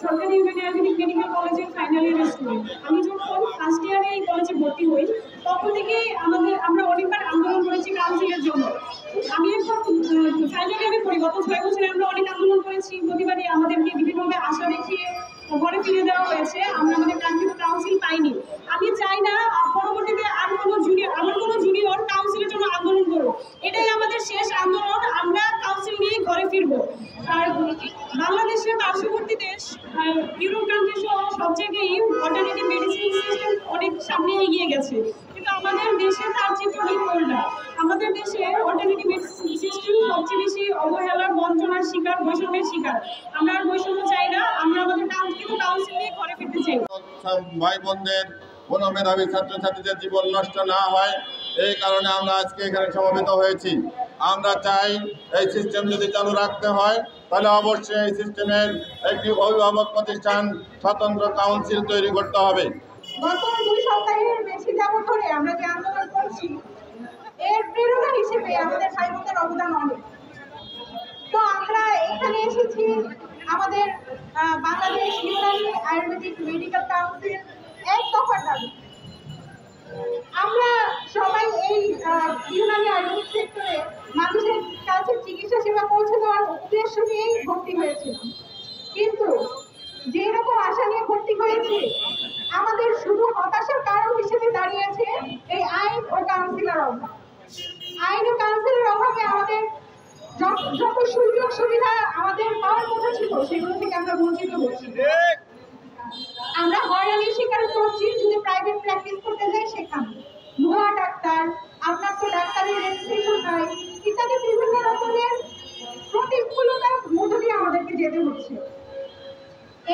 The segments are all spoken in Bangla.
সরকারি ইউনিয়ন আয়ুর্বেদিক মেডিকেল কলেজের ফাইনাল ইয়ারের স্টুডেন্ট। আমি যখন ফার্স্ট ইয়ারে এই কলেজে ভর্তি হই তখন থেকে আমরা অনেকবার আন্দোলন করেছি কাউন্সিলের জন্য। আমি এখন ফাইনাল ইয়ারে পড়ি, গত 6 বছরে আমরা অনেক আন্দোলন করেছি, প্রতিবারই আমাদেরকে বিভিন্নভাবে আশা দেখিয়ে ঘরে ফিরে দেওয়া হয়েছে, আমরা আমাদের কাঙ্ক্ষিত কাউন্সিল পাইনি। আমি চাই না পরবর্তীতে আমার কোনো জুনিয়র কাউন্সিলের জন্য আন্দোলন করবো, এটাই আমাদের শেষ আন্দোলন, আমরা কাউন্সিল নিয়ে ঘরে ফিরবো। আর বাংলাদেশের পার্শ্ববর্তী দেশ ইউরোপ কান্ট্রি সহ সব জায়গায় অল্টারনেটিভ মেডিসিন সিস্টেম অনেক সামনে এগিয়ে গেছে, কিন্তু আমাদের দেশে তার চিত্রহীন না। আমাদের দেশে অল্টারনেটিভ মেডিসিন সিস্টেম সবচেয়ে বেশি অবহেলার, বঞ্চনার শিকার, বৈষম্যের শিকার। আমরা আর বৈষম্য চাই না, আমরা আমাদের কাঙ্ক্ষিত কাউন্সিল নিয়ে ঘরে ফিরতে চাই। ভাই বোনদের কোনো মেধাবী ছাত্রছাত্রীদের জীবন নষ্ট না হয়, এই কারণে আমরা আজকে এখানে সমবেত হয়েছি। আমরা চাই এই সিস্টেম যদি চালু রাখতে হয় তাহলে অবশ্যই এই সিস্টেমের একটি অভিভাবক প্রতিষ্ঠান, স্বতন্ত্র কাউন্সিল তৈরি করতে হবে। গত 2 সপ্তাহের বেশি যাবত ধরে আমরা যে আন্দোলন করছি, এর প্রেরণা হিসেবে আমাদের ভাই বোনদের অবদান অনেক। তো আমরা এখানে এসেছি আমাদের বাংলাদেশ ইউনানি আয়ুর্বেদিক মেডিকেল কাউন্সিল এক দফার দাবি। আমরা সবাই এই ইউনানি আয়ুর্বেদিক সেক্টরে মানুষের কাছে চিকিৎসা সেবা পৌঁছে দেওয়ার উদ্দেশ্য নিয়েই ভর্তি হয়েছিলাম, কিন্তু যেরকম আশা নিয়ে ভর্তি হয়েছি আমাদের শুধু হতাশার কারণ হিসেবে দাঁড়িয়েছে এই আইন ও কাউন্সিলের অভাব। আইন ও কাউন্সিলের অভাবে আমাদের যত সুযোগ সুবিধা আমাদের পাওয়ার কথা ছিল সেগুলো থেকে আমরা বঞ্চিত হচ্ছি। আমরা হয়রানির শিকার করছি যদি প্রাইভেট প্র্যাকটিস করতে যাই, সেখানে ভুয়া ডাক্তার, আপনার তো ডাক্তারের রেজিস্ট্রেশন নাই, ইত্যাদি বিভিন্ন রকমের প্রতিকূলতার মধ্য দিয়ে আমাদেরকে যেতে হচ্ছে।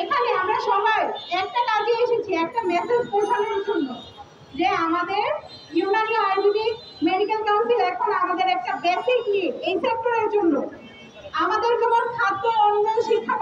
এখানে আমরা সবাই একটা কাজে এসেছি, একটা মেসেজ পৌঁছানোর জন্য যে আমাদের ইউনানি আয়ুর্বেদিক মেডিকেল কাউন্সিল এখন আমাদের একটা বেসিক নিড এই সেক্টরের জন্য। আমাদের যেমন খাদ্য, অন্ন, শিক্ষা,